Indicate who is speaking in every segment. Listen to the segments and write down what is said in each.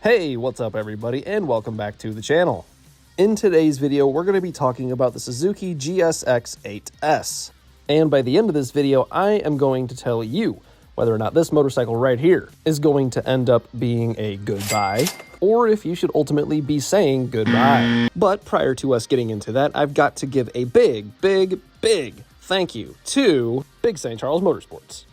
Speaker 1: Hey, what's up everybody, and welcome back to the channel. In today's video, we're going to be talking about the Suzuki GSX-8S. And by the end of this video, I am going to tell you whether or not this motorcycle right here is going to end up being a good buy, or if you should ultimately be saying goodbye. But prior to us getting into that, I've got to give a big thank you to Big St. Charles Motorsports.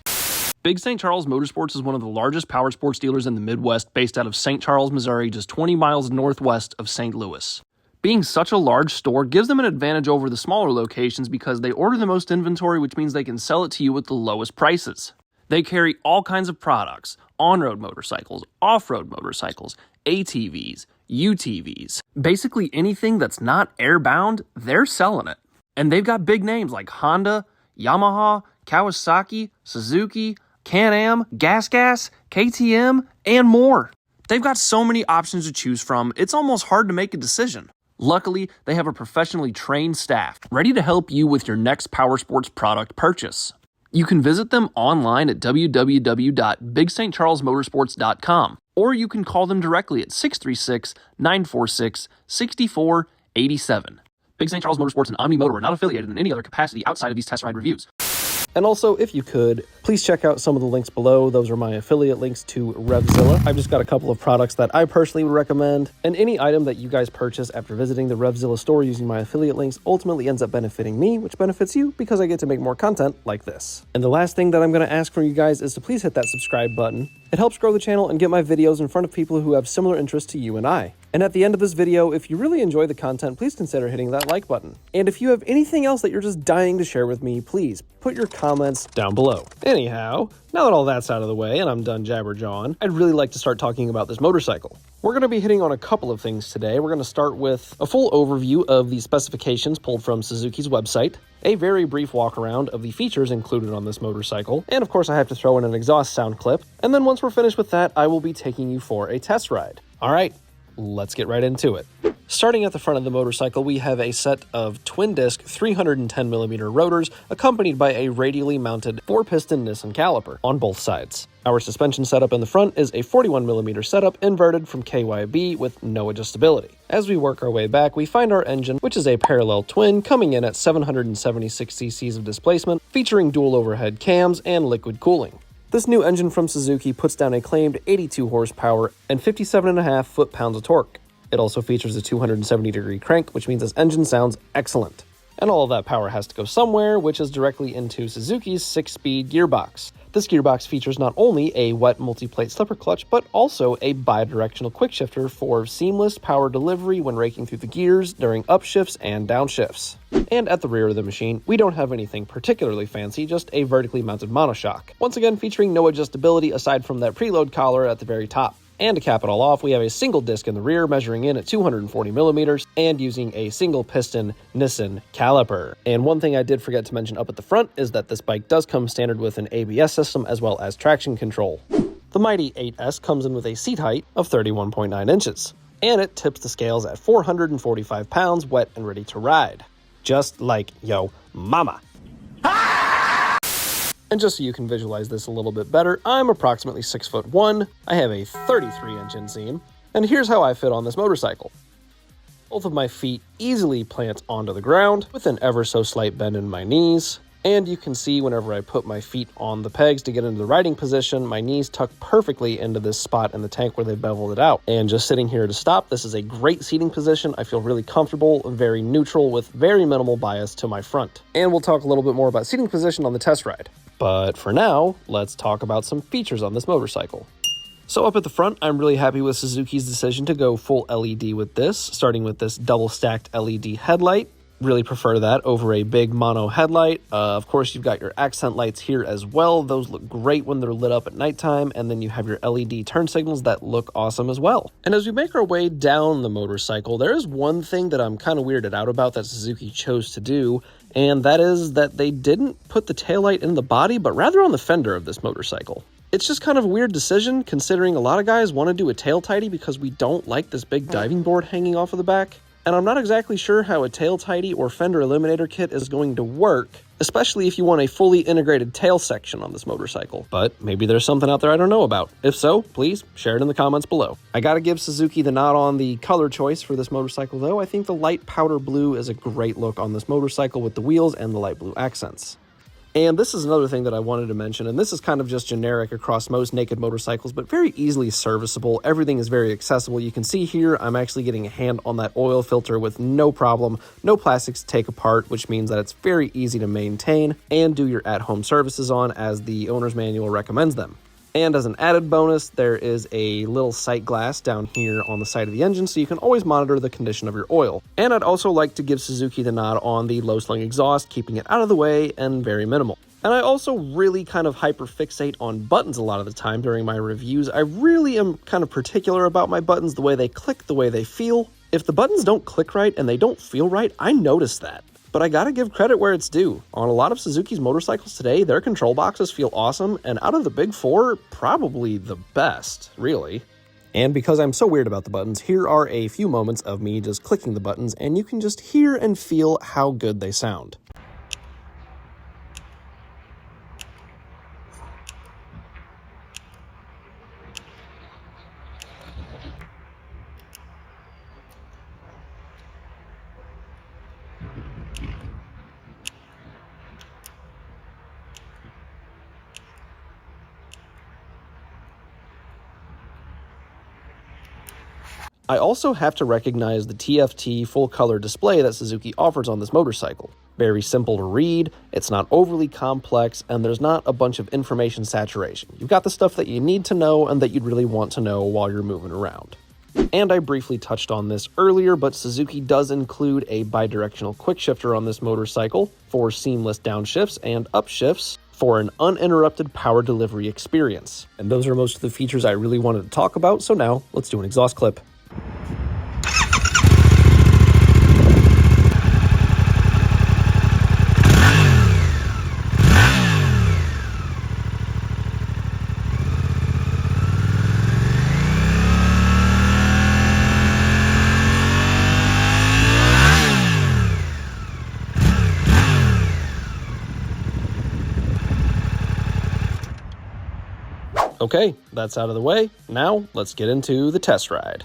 Speaker 1: Big St. Charles Motorsports is one of the largest power sports dealers in the Midwest, based out of St. Charles, Missouri, just 20 miles northwest of St. Louis. Being such a large store gives them an advantage over the smaller locations because they order the most inventory, which means they can sell it to you with the lowest prices. They carry all kinds of products: on-road motorcycles, off-road motorcycles, ATVs, UTVs. Basically anything that's not airbound, they're selling it. And they've got big names like Honda, Yamaha, Kawasaki, Suzuki, Can-Am, Gas, KTM, and more. They've got so many options to choose from, it's almost hard to make a decision. Luckily, they have a professionally trained staff ready to help you with your next power sports product purchase. You can visit them online at www.bigstcharlesmotorsports.com, or you can call them directly at 636-946-6487. Big St. Charles Motorsports and Omni Motor are not affiliated in any other capacity outside of these test ride reviews. And also, if you could, please check out some of the links below. Those are my affiliate links to RevZilla. I've just got a couple of products that I personally would recommend, and any item that you guys purchase after visiting the RevZilla store using my affiliate links ultimately ends up benefiting me, which benefits you because I get to make more content like this. And the last thing that I'm going to ask from you guys is to please hit that subscribe button. It helps grow the channel and get my videos in front of people who have similar interests to you and I. And at the end of this video, if you really enjoy the content, please consider hitting that like button. And if you have anything else that you're just dying to share with me, please put your comments down below. Anyhow, now that all that's out of the way and I'm done jabber-jawing, I'd really like to start talking about this motorcycle. We're going to be hitting on a couple of things today. We're going to start with a full overview of the specifications pulled from Suzuki's website, a very brief walk around of the features included on this motorcycle, and of course I have to throw in an exhaust sound clip, and then once we're finished with that, I will be taking you for a test ride. Alright, let's get right into it. Starting at the front of the motorcycle, we have a set of twin-disc 310mm rotors accompanied by a radially mounted 4-piston Nissan caliper on both sides. Our suspension setup in the front is a 41mm setup inverted from KYB with no adjustability. As we work our way back, we find our engine, which is a parallel twin coming in at 776cc of displacement, featuring dual overhead cams and liquid cooling. This new engine from Suzuki puts down a claimed 82 horsepower and 57.5 foot-pounds of torque. It also features a 270-degree crank, which means this engine sounds excellent. And all of that power has to go somewhere, which is directly into Suzuki's 6-speed gearbox. This gearbox features not only a wet multi-plate slipper clutch, but also a bi-directional quickshifter for seamless power delivery when raking through the gears during upshifts and downshifts. And at the rear of the machine, we don't have anything particularly fancy, just a vertically mounted monoshock. Once again, featuring no adjustability aside from that preload collar at the very top. And to cap it all off, we have a single disc in the rear measuring in at 240mm and using a single piston Nissan caliper. And one thing I did forget to mention up at the front is that this bike does come standard with an ABS system as well as traction control. The mighty 8S comes in with a seat height of 31.9 inches, and it tips the scales at 445 pounds wet and ready to ride. Just like yo mama. And just so you can visualize this a little bit better, I'm approximately 6'1", I have a 33-inch inseam, and here's how I fit on this motorcycle. Both of my feet easily plant onto the ground, with an ever so slight bend in my knees, and you can see whenever I put my feet on the pegs to get into the riding position, my knees tuck perfectly into this spot in the tank where they beveled it out. And just sitting here to stop, this is a great seating position. I feel really comfortable, very neutral, with very minimal bias to my front. And we'll talk a little bit more about seating position on the test ride. But for now, let's talk about some features on this motorcycle. So up at the front, I'm really happy with Suzuki's decision to go full LED with this, starting with this double stacked LED headlight. Really prefer that over a big mono headlight. Of course, you've got your accent lights here as well. Those look great when they're lit up at nighttime, and then you have your LED turn signals that look awesome as well. And as we make our way down the motorcycle, there is one thing that I'm kind of weirded out about that Suzuki chose to do, and that is that they didn't put the taillight in the body, but rather on the fender of this motorcycle. It's just kind of a weird decision, considering a lot of guys want to do a tail tidy because we don't like this big diving board hanging off of the back. And I'm not exactly sure how a tail tidy or fender eliminator kit is going to work, especially if you want a fully integrated tail section on this motorcycle. But maybe there's something out there I don't know about. If so, please share it in the comments below. I gotta give Suzuki the nod on the color choice for this motorcycle though. I think the light powder blue is a great look on this motorcycle with the wheels and the light blue accents. And this is another thing that I wanted to mention, and this is kind of just generic across most naked motorcycles, but very easily serviceable. Everything is very accessible. You can see here, I'm actually getting a hand on that oil filter with no problem. No plastics to take apart, which means that it's very easy to maintain and do your at-home services on as the owner's manual recommends them. And as an added bonus, there is a little sight glass down here on the side of the engine, so you can always monitor the condition of your oil. And I'd also like to give Suzuki the nod on the low-slung exhaust, keeping it out of the way and very minimal. And I also really kind of hyper-fixate on buttons a lot of the time during my reviews. I really am kind of particular about my buttons, the way they click, the way they feel. If the buttons don't click right and they don't feel right, I notice that. But I gotta give credit where it's due. On a lot of Suzuki's motorcycles today, their control boxes feel awesome, and out of the big four, probably the best, really. And because I'm so weird about the buttons, here are a few moments of me just clicking the buttons, and you can just hear and feel how good they sound. I also have to recognize the TFT full color display that Suzuki offers on this motorcycle. Very simple to read, it's not overly complex, and there's not a bunch of information saturation. You've got the stuff that you need to know and that you'd really want to know while you're moving around. And I briefly touched on this earlier, but Suzuki does include a bidirectional quick shifter on this motorcycle for seamless downshifts and upshifts for an uninterrupted power delivery experience. And those are most of the features I really wanted to talk about, so now let's do an exhaust clip. Okay, that's out of the way. Now, let's get into the test ride.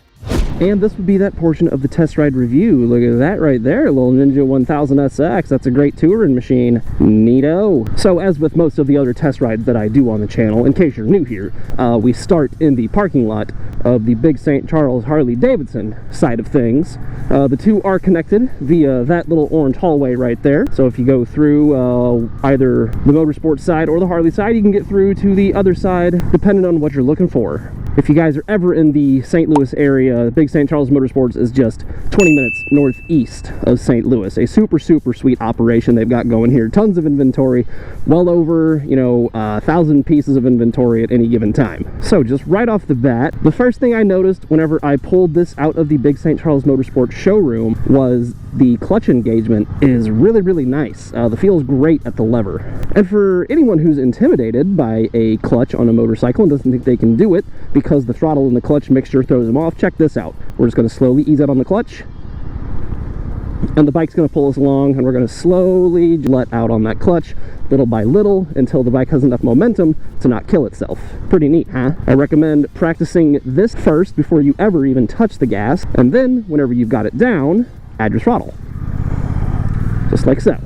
Speaker 1: And this would be that portion of the test ride review. Look at that right there, little Ninja 1000 SX. That's a great touring machine. Neato. So as with most of the other test rides that I do on the channel, in case you're new here, we start in the parking lot of the Big St. Charles Harley-Davidson side of things. The two are connected via that little orange hallway right there. So if you go through either the motorsports side or the Harley side, you can get through to the other side depending on what you're looking for. If you guys are ever in the St. Louis area, the Big St. Charles Motorsports is just 20 minutes northeast of St. Louis. A super sweet operation they've got going here. Tons of inventory, well over, 1,000 pieces of inventory at any given time. So just right off the bat, the first thing I noticed whenever I pulled this out of the Big St. Charles Motorsports showroom was the clutch engagement is really nice. The feel's great at the lever. And for anyone who's intimidated by a clutch on a motorcycle and doesn't think they can do it because the throttle and the clutch mixture throws them off, check this out. We're just going to slowly ease out on the clutch, and the bike's going to pull us along, and we're going to slowly let out on that clutch little by little until the bike has enough momentum to not kill itself. Pretty neat, huh? I recommend practicing this first before you ever even touch the gas, and then whenever you've got it down, add your throttle. Just like so.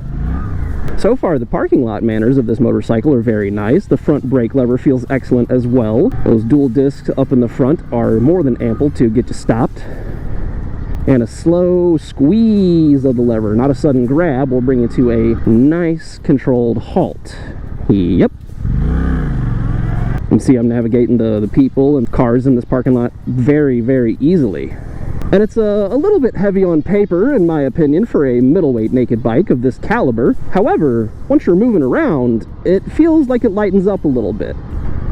Speaker 1: So far, the parking lot manners of this motorcycle are very nice. The front brake lever feels excellent as well. Those dual discs up in the front are more than ample to get you stopped. And a slow squeeze of the lever, not a sudden grab, will bring you to a nice controlled halt. Yep. You can see I'm navigating the people and cars in this parking lot very easily. And it's a little bit heavy on paper, in my opinion, for a middleweight naked bike of this caliber. However, once you're moving around, it feels like it lightens up a little bit.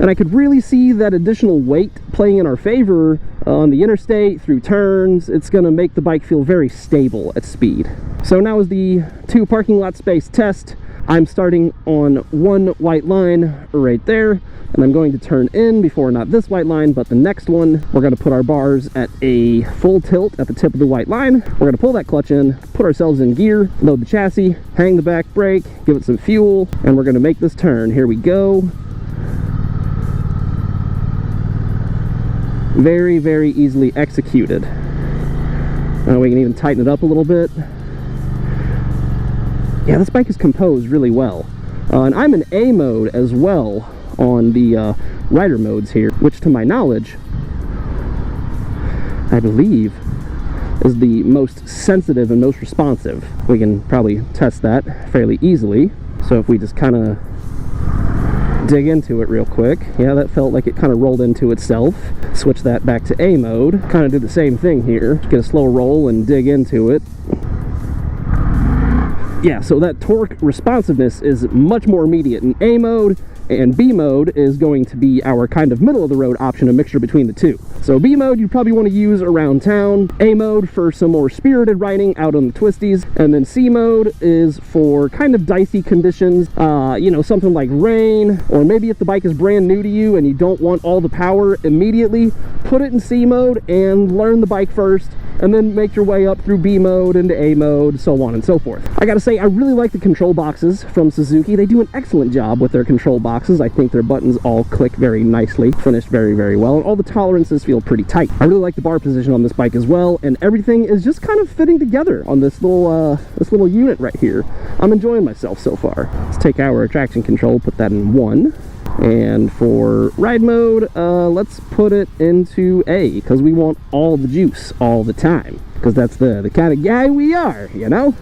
Speaker 1: And I could really see that additional weight playing in our favor on the interstate, through turns. It's going to make the bike feel very stable at speed. So now is the 2 parking lot space test. I'm starting on one white line right there. and I'm going to turn in before not this white line, but the next one. We're going to put our bars at a full tilt at the tip of the white line. We're going to pull that clutch in, put ourselves in gear, load the chassis, hang the back brake, give it some fuel, and we're going to make this turn. Here we go. Very, very easily executed. We can even tighten it up a little bit. Yeah, this bike is composed really well. And I'm in A mode as well on the rider modes here, which to my knowledge, I believe is the most sensitive and most responsive. We can probably test that fairly easily. So if we just kind of dig into it real quick. Yeah, that felt like it kind of rolled into itself. Switch that back to A mode. Kind of do the same thing here. Get a slow roll and dig into it. Yeah, so that torque responsiveness is much more immediate in A mode, and B mode is going to be our kind of middle of the road option, a mixture between the two. So B mode you probably want to use around town, A mode for some more spirited riding out on the twisties, and then C mode is for kind of dicey conditions, you know, something like rain, or maybe if the bike is brand new to you and you don't want all the power immediately, put it in C mode and learn the bike first, and then make your way up through B mode into A mode, so on and so forth. I gotta say, I really like the control boxes from Suzuki. They do an excellent job with their control boxes. I think their buttons all click very nicely, finished very, very well, and all the tolerances feel pretty tight. I really like the bar position on this bike as well, and everything is just kind of fitting together on this little unit right here. I'm enjoying myself so far. Let's take our traction control, put that in 1. And for ride mode, let's put it into A, because we want all the juice all the time, because that's the kind of guy we are, you know?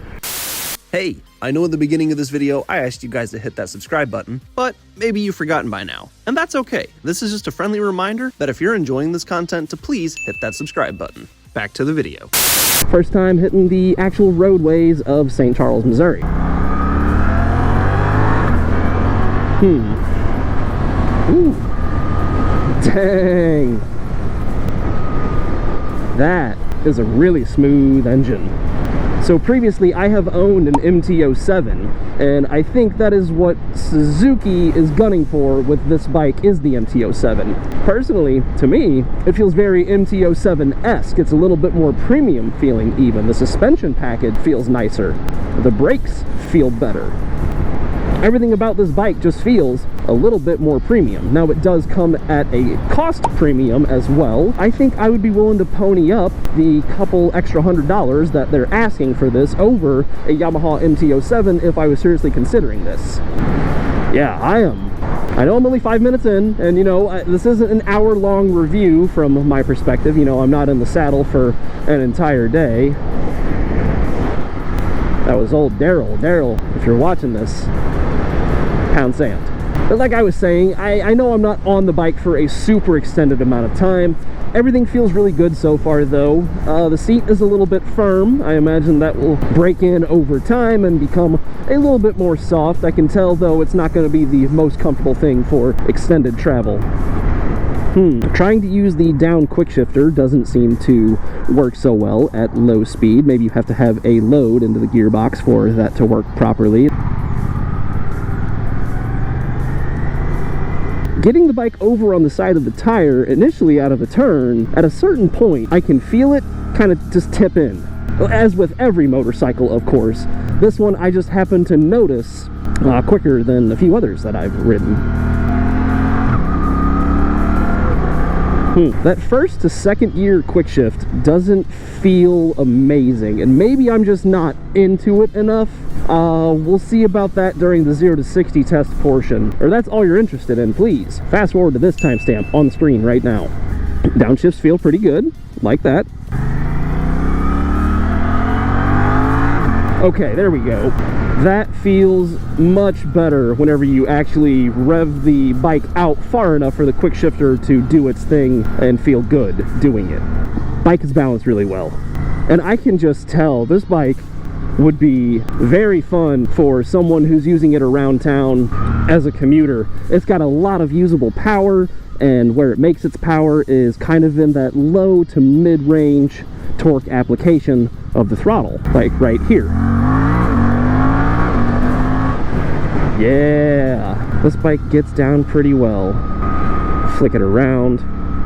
Speaker 2: Hey, I know in the beginning of this video I asked you guys to hit that subscribe button, but maybe you've forgotten by now, and that's okay. This is just a friendly reminder that if you're enjoying this content, to please hit that subscribe button. Back to the video.
Speaker 1: First time hitting the actual roadways of St. Charles, Missouri. Ooh. Dang. That is a really smooth engine. So previously I have owned an MT-07, and I think that is what Suzuki is gunning for with this bike, is the MT-07. Personally, to me, it feels very MT-07-esque. It's a little bit more premium feeling even. The suspension package feels nicer. The brakes feel better. Everything about this bike just feels a little bit more premium. Now, it does come at a cost premium as well. I think I would be willing to pony up the couple extra $100 that they're asking for this over a Yamaha MT-07 if I was seriously considering this. Yeah, I am. I know I'm only 5 minutes in, and you know, this isn't an hour-long review from my perspective. You know, I'm not in the saddle for an entire day. That was old Daryl. Daryl, if you're watching this, pound sand. But like I was saying, I know I'm not on the bike for a super extended amount of time. Everything feels really good so far though. The seat is a little bit firm. I imagine that will break in over time and become a little bit more soft. I can tell though it's not going to be the most comfortable thing for extended travel. Trying to use the down quick shifter doesn't seem to work so well at low speed. Maybe you have to have a load into the gearbox for that to work properly. Getting the bike over on the side of the tire initially out of a turn, at a certain point, I can feel it kind of just tip in. As with every motorcycle, of course. This one I just happen to notice quicker than a few others that I've ridden. That first to second gear quick shift doesn't feel amazing, and maybe I'm just not into it enough. We'll see about that during the 0 to 60 test portion. Or that's all you're interested in, please fast forward to this timestamp on the screen right now. Downshifts feel pretty good, like that. Okay, there we go. That feels much better whenever you actually rev the bike out far enough for the quick shifter to do its thing and feel good doing it. Bike is balanced really well. And I can just tell this bike would be very fun for someone who's using it around town as a commuter. It's got a lot of usable power, and where it makes its power is kind of in that low to mid-range torque application of the throttle, like right here. Yeah, this bike gets down pretty well. Flick it around.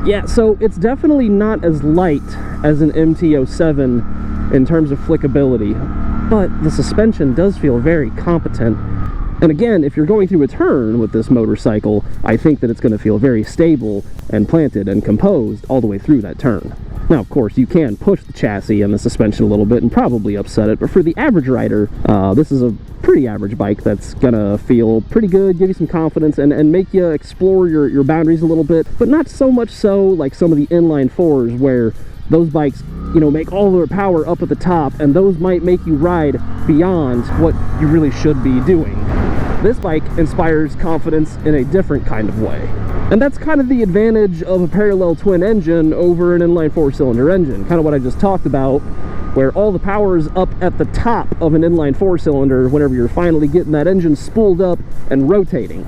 Speaker 1: Yeah, so it's definitely not as light as an MT-07 in terms of flickability, but the suspension does feel very competent. And again, if you're going through a turn with this motorcycle, I think that it's going to feel very stable and planted and composed all the way through that turn. Now, of course, you can push the chassis and the suspension a little bit and probably upset it, but for the average rider, this is a pretty average bike that's gonna feel pretty good, give you some confidence, and make you explore your boundaries a little bit, but not so much so like some of the inline fours where those bikes, you know, make all their power up at the top, and those might make you ride beyond what you really should be doing. This bike inspires confidence in a different kind of way. And that's kind of the advantage of a parallel twin engine over an inline four-cylinder engine. Kind of what I just talked about, where all the power is up at the top of an inline four-cylinder whenever you're finally getting that engine spooled up and rotating.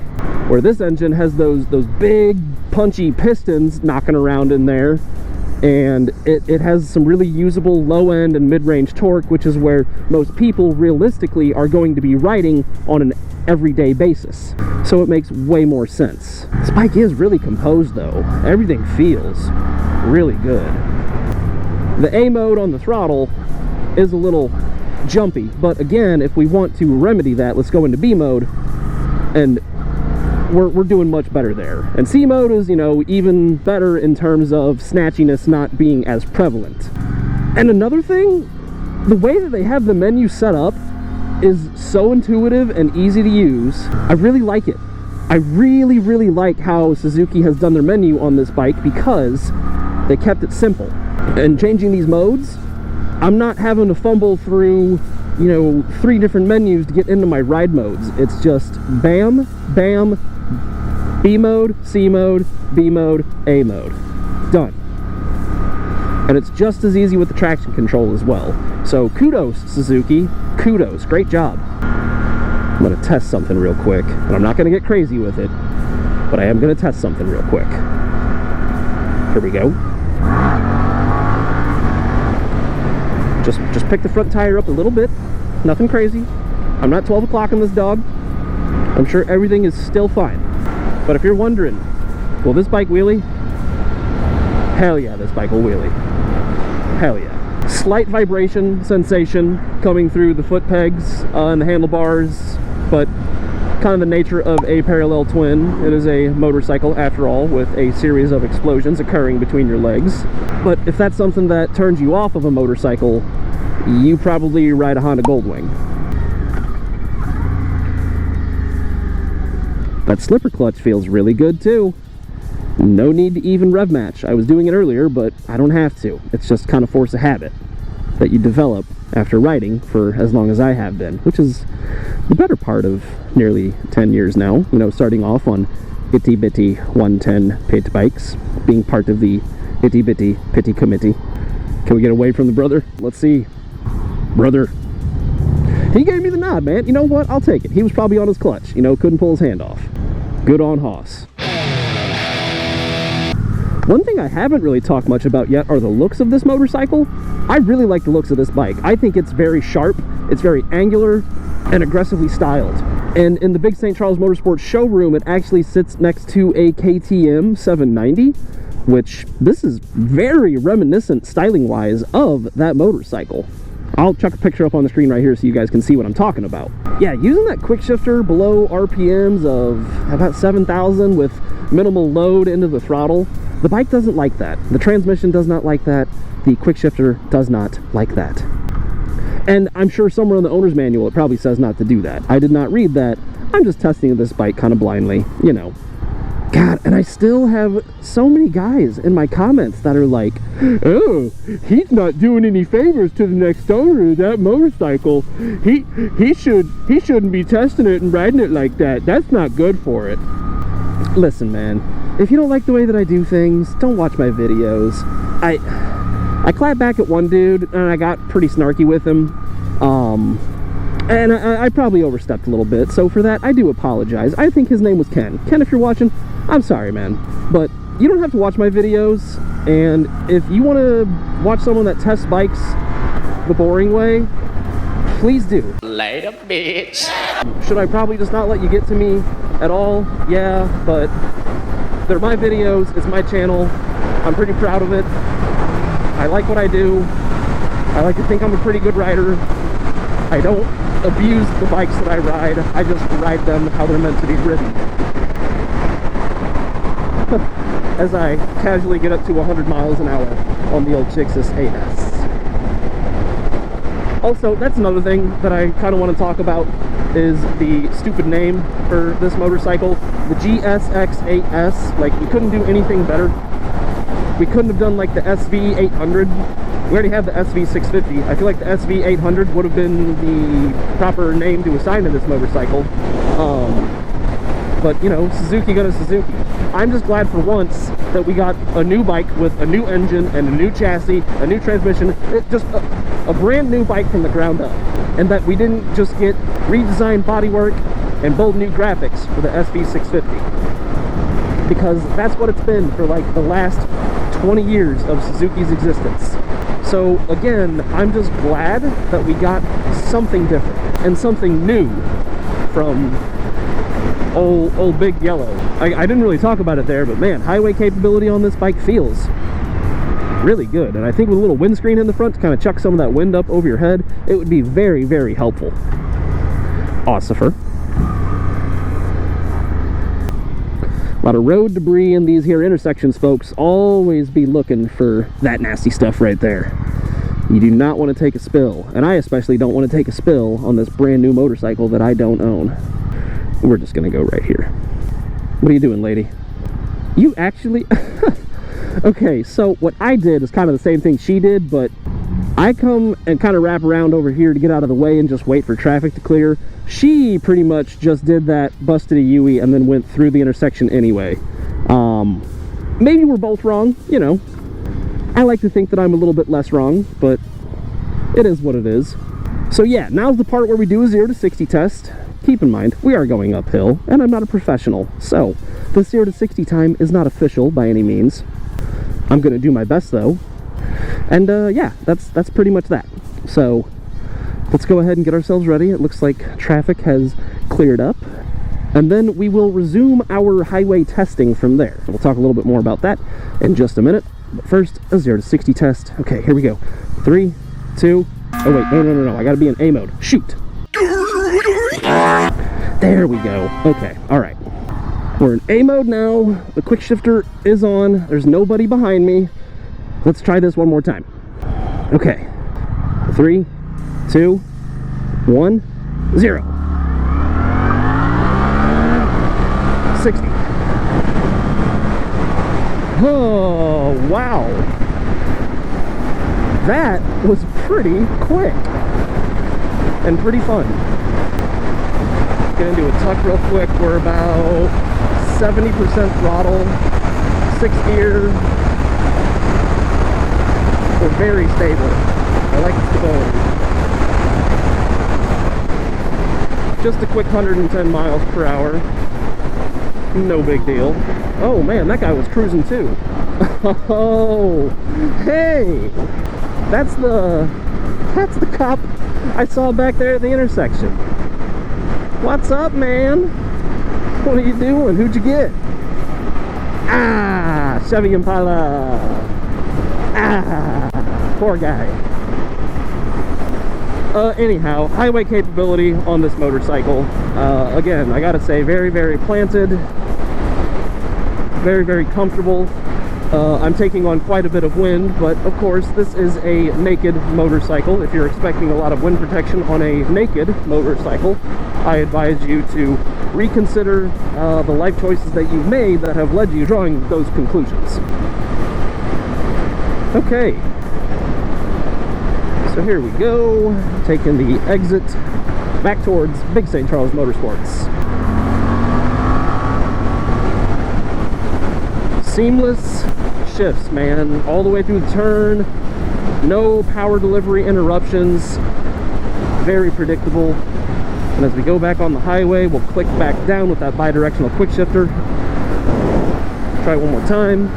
Speaker 1: Where this engine has those big, punchy pistons knocking around in there, and it has some really usable low-end and mid-range torque, which is where most people realistically are going to be riding on an everyday basis. So it makes way more sense. This bike is really composed though. Everything feels really good. The A mode on the throttle is a little jumpy, but again, if we want to remedy that, let's go into B mode, and we're doing much better there. And C mode is, you know, even better in terms of snatchiness not being as prevalent. And another thing, the way that they have the menu set up is so intuitive and easy to use. I really like it. I really like how Suzuki has done their menu on this bike because they kept it simple. And changing these modes, I'm not having to fumble through, you know, 3 different menus to get into my ride modes. It's just bam, bam, B mode, C mode, B mode, A mode. Done. And it's just as easy with the traction control as well. So kudos, Suzuki. Kudos. Great job. I'm going to test something real quick. And I'm not going to get crazy with it, but I am going to test something real quick. Here we go. Just pick the front tire up a little bit. Nothing crazy. I'm not 12 o'clock on this dog. I'm sure everything is still fine. But if you're wondering, will this bike wheelie? Hell yeah, this bike will wheelie. Hell yeah. Slight vibration sensation coming through the foot pegs and the handlebars, but kind of the nature of a parallel twin. It is a motorcycle after all, with a series of explosions occurring between your legs. But if that's something that turns you off of a motorcycle, you probably ride a Honda Goldwing. That slipper clutch feels really good too. No need to even rev match. I was doing it earlier, but I don't have to. It's just kind of force of habit that you develop after riding for as long as I have been, which is the better part of nearly 10 years now. You know, starting off on itty bitty 110 pit bikes, being part of the itty bitty pity committee. Can we get away from the brother? Let's see. Brother. He gave me the nod, man. You know what? I'll take it. He was probably on his clutch. You know, couldn't pull his hand off. Good on Haas. One thing I haven't really talked much about yet are the looks of this motorcycle. I really like the looks of this bike. I think it's very sharp, it's very angular, and aggressively styled. And in the Big St. Charles Motorsports showroom, it actually sits next to a KTM 790, which this is very reminiscent styling-wise of that motorcycle. I'll chuck a picture up on the screen right here so you guys can see what I'm talking about. Yeah, using that quick shifter below RPMs of about 7,000 with minimal load into the throttle, the bike doesn't like that. The transmission does not like that. The quick shifter does not like that. And I'm sure somewhere in the owner's manual it probably says not to do that. I did not read that. I'm just testing this bike kind of blindly, you know. God, and I still have so many guys in my comments that are like, oh, he's not doing any favors to the next owner of that motorcycle. He shouldn't be testing it and riding it like that. That's not good for it. Listen, man, if you don't like the way that I do things, don't watch my videos. I clapped back at one dude and I got pretty snarky with him. And I probably overstepped a little bit, so for that I do apologize. I think his name was Ken. Ken, if you're watching, I'm sorry, man. But you don't have to watch my videos, and if you want to watch someone that tests bikes the boring way, please do.
Speaker 3: Later, bitch.
Speaker 1: Should I probably just not let you get to me at all? Yeah, but They're my videos, it's my channel. I'm pretty proud of it. I like what I do. I like to think I'm a pretty good rider. I don't abuse the bikes that I ride. I just ride them how they're meant to be ridden. As I casually get up to 100 miles an hour on the old GSX-8S. Also, that's another thing that I kind of want to talk about is the stupid name for this motorcycle. The GSX-8S, like, we couldn't do anything better. We couldn't have done like the SV-800. We already have the SV-650. I feel like the SV-800 would have been the proper name to assign to this motorcycle. But, you know, Suzuki got a Suzuki. I'm just glad for once that we got a new bike with a new engine and a new chassis, a new transmission, just a brand new bike from the ground up. And that we didn't just get redesigned bodywork and bold new graphics for the SV-650. Because that's what it's been for like the last 20 years of Suzuki's existence. So again, I'm just glad that we got something different and something new from old Big Yellow. I didn't really talk about it there, but man, highway capability on this bike feels really good. And I think with a little windscreen in the front to kind of chuck some of that wind up over your head, it would be very, very helpful. Ossifer. A lot of road debris in these here intersections, folks. Always be looking for that nasty stuff right there. You do not want to take a spill, and I especially don't want to take a spill on this brand new motorcycle that I don't own. We're just gonna go right here. What are you doing, lady? You actually... Okay, so what I did is kind of the same thing she did, but I come and kind of wrap around over here to get out of the way and just wait for traffic to clear. She pretty much just did that, busted a U-ey, and then went through the intersection anyway. Maybe we're both wrong, you know. I like to think that I'm a little bit less wrong, but it is what it is. So yeah, now's the part where we do a 0 to 60 test. Keep in mind, we are going uphill, and I'm not a professional, so the 0 to 60 time is not official by any means. I'm gonna do my best though. And yeah, that's pretty much that. So let's go ahead and get ourselves ready. It looks like traffic has cleared up. And then we will resume our highway testing from there. We'll talk a little bit more about that in just a minute. But first, a 0 to 60 test. Okay, here we go. 3, 2, oh wait, no. I gotta be in A mode. Shoot. There we go. Okay, all right. We're in A mode now. The quick shifter is on. There's nobody behind me. Let's try this one more time. Okay. 3, 2, 1, 0. 60. Oh, wow. That was pretty quick and pretty fun. Gonna do a tuck real quick. We're about 70% throttle, 6 gear. We're very stable. I like the stability. Just a quick 110 miles per hour. No big deal. Oh man, that guy was cruising too. Oh, hey, that's the cop I saw back there at the intersection. What's up, man? What are you doing? Who'd you get? Ah, Chevy Impala. Ah, poor guy. Anyhow, highway capability on this motorcycle. Again, I gotta say, very, very planted. Very, very comfortable. I'm taking on quite a bit of wind, but of course, this is a naked motorcycle. If you're expecting a lot of wind protection on a naked motorcycle, I advise you to reconsider the life choices that you've made that have led you drawing those conclusions. Okay. So here we go, taking the exit back towards Big St. Charles Motorsports. Seamless shifts, man, all the way through the turn. No power delivery interruptions. Very predictable. And as we go back on the highway, we'll click back down with that bi-directional quick shifter. Try it one more time.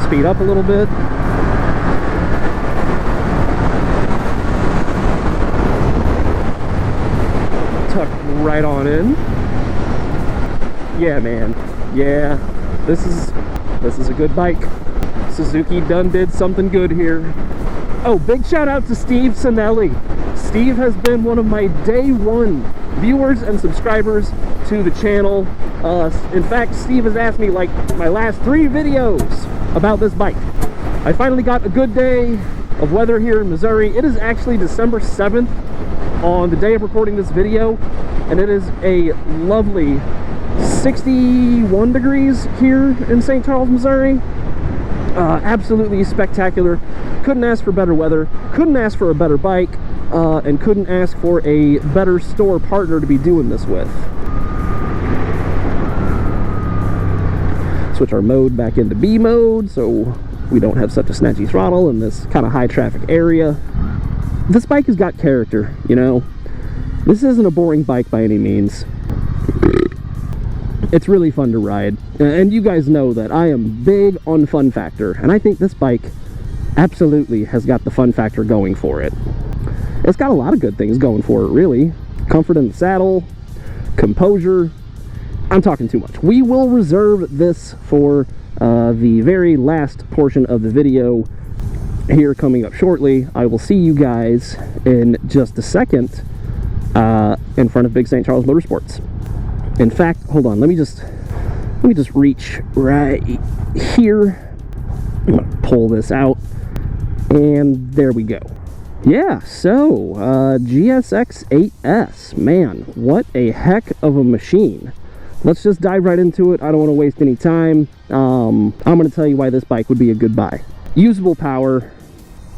Speaker 1: Speed up a little bit. Tuck right on in. Yeah, man. Yeah. this is a good bike. Suzuki done did something good here. Oh, big shout out to Steve Sinelli. Steve has been one of my day one viewers and subscribers to the channel. In fact, Steve has asked me like my last 3 videos about this bike. I finally got a good day of weather here in Missouri. It is actually December 7th on the day of recording this video, and it is a lovely 61 degrees here in St. Charles, Missouri. Absolutely spectacular. Couldn't ask for better weather, couldn't ask for a better bike, and couldn't ask for a better store partner to be doing this with. Switch our mode back into B mode so we don't have such a snatchy throttle in this kind of high traffic area. This bike has got character, you know. This isn't a boring bike by any means. It's really fun to ride, and you guys know that I am big on fun factor, and I think this bike absolutely has got the fun factor going for it. It's got a lot of good things going for it, really. Comfort in the saddle, composure. I'm talking too much. We will reserve this for the very last portion of the video here coming up shortly. I will see you guys in just a second in front of Big St. Charles Motorsports. In fact, hold on, let me just reach right here. I'm gonna pull this out, and there we go. Yeah, so GSX-8S, man, what a heck of a machine. Let's just dive right into it. I don't want to waste any time. I'm going to tell you why this bike would be a good buy. Usable power.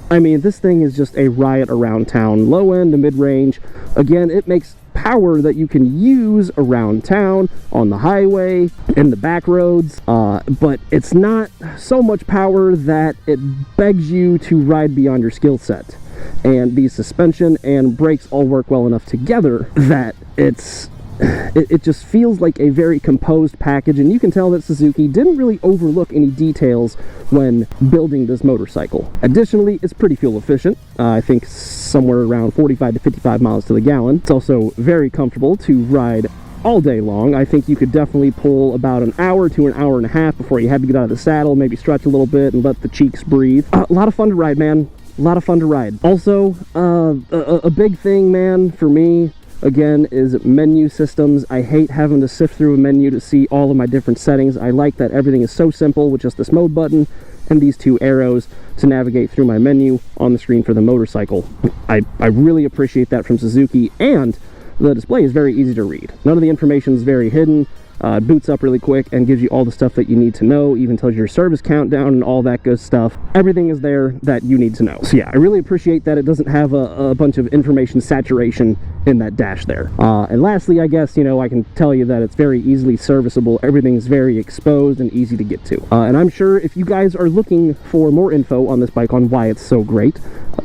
Speaker 1: I mean, this thing is just a riot around town. Low end to mid-range. Again, it makes power that you can use around town, on the highway, in the back roads, but it's not so much power that it begs you to ride beyond your skill set. And the suspension and brakes all work well enough together that it just feels like a very composed package, and you can tell that Suzuki didn't really overlook any details when building this motorcycle. Additionally, it's pretty fuel efficient. I think somewhere around 45 to 55 miles to the gallon. It's also very comfortable to ride all day long. I think you could definitely pull about an hour to an hour and a half before you had to get out of the saddle, maybe stretch a little bit and let the cheeks breathe. A lot of fun to ride, man. A lot of fun to ride. Also, a big thing, man, for me, again, is menu systems. I hate having to sift through a menu to see all of my different settings. I like that everything is so simple with just this mode button and these 2 arrows to navigate through my menu on the screen for the motorcycle. I really appreciate that from Suzuki, and the display is very easy to read. None of the information is very hidden. It boots up really quick and gives you all the stuff that you need to know, even tells you your service countdown and all that good stuff. Everything is there that you need to know. So yeah, I really appreciate that it doesn't have a bunch of information saturation in that dash there. And lastly, I guess, you know, I can tell you that it's very easily serviceable. Everything's very exposed and easy to get to. And I'm sure if you guys are looking for more info on this bike, on why it's so great,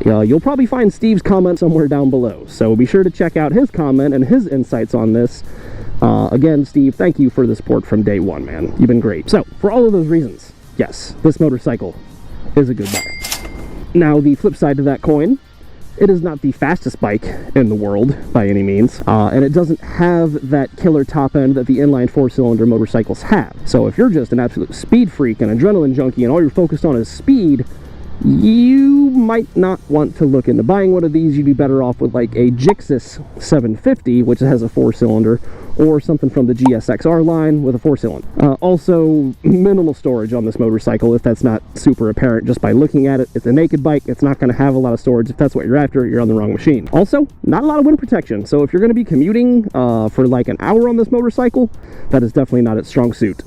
Speaker 1: you'll probably find Steve's comment somewhere down below. So be sure to check out his comment and his insights on this. Again, Steve, thank you for the support from day one, man. You've been great. So, for all of those reasons, yes, this motorcycle is a good buy. Now, the flip side to that coin, it is not the fastest bike in the world by any means, and it doesn't have that killer top end that the inline 4-cylinder motorcycles have. So if you're just an absolute speed freak and adrenaline junkie and all you're focused on is speed, you might not want to look into buying one of these. You'd be better off with like a GSX 750, which has a 4-cylinder, or something from the GSX-R line with a 4-cylinder. Also, minimal storage on this motorcycle, if that's not super apparent just by looking at it. It's a naked bike. It's not going to have a lot of storage. If that's what you're after, you're on the wrong machine. Also, not a lot of wind protection. So if you're going to be commuting for like an hour on this motorcycle, that is definitely not its strong suit.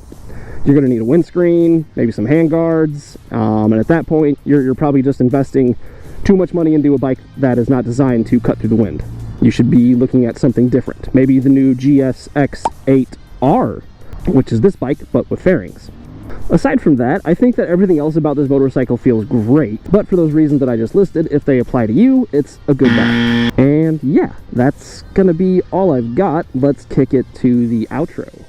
Speaker 1: You're going to need a windscreen, maybe some handguards, and at that point, you're probably just investing too much money into a bike that is not designed to cut through the wind. You should be looking at something different. Maybe the new GSX-8R, which is this bike, but with fairings. Aside from that, I think that everything else about this motorcycle feels great, but for those reasons that I just listed, if they apply to you, it's a good buy. And yeah, that's going to be all I've got. Let's kick it to the outro.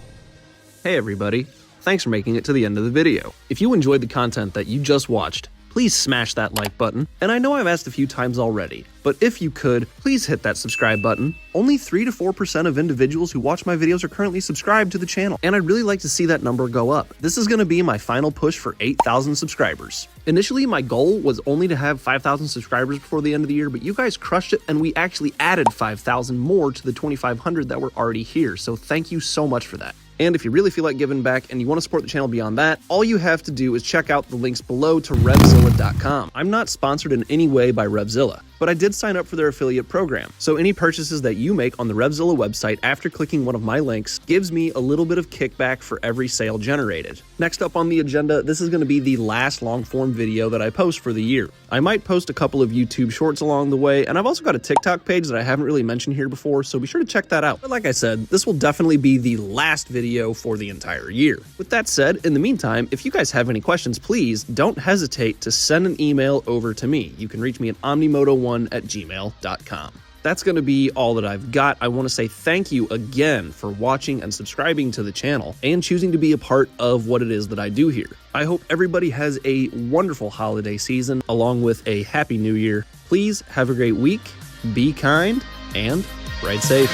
Speaker 2: Hey everybody, thanks for making it to the end of the video. If you enjoyed the content that you just watched, please smash that like button. And I know I've asked a few times already, but if you could, please hit that subscribe button. Only 3 to 4% of individuals who watch my videos are currently subscribed to the channel, and I'd really like to see that number go up. This is going to be my final push for 8,000 subscribers. Initially, my goal was only to have 5,000 subscribers before the end of the year, but you guys crushed it, and we actually added 5,000 more to the 2,500 that were already here, so thank you so much for that. And if you really feel like giving back and you want to support the channel beyond that, all you have to do is check out the links below to RevZilla.com. I'm not sponsored in any way by RevZilla, but I did sign up for their affiliate program. So any purchases that you make on the RevZilla website after clicking one of my links gives me a little bit of kickback for every sale generated. Next up on the agenda, this is going to be the last long form video that I post for the year. I might post a couple of YouTube shorts along the way, and I've also got a TikTok page that I haven't really mentioned here before, so be sure to check that out. But like I said, this will definitely be the last video for the entire year. With that said, in the meantime, if you guys have any questions, please don't hesitate to send an email over to me. You can reach me at omnimoto1@gmail.com. That's going to be all that I've got. I want to say thank you again for watching and subscribing to the channel and choosing to be a part of what it is that I do here. I hope everybody has a wonderful holiday season along with a happy new year. Please have a great week, be kind, and ride safe.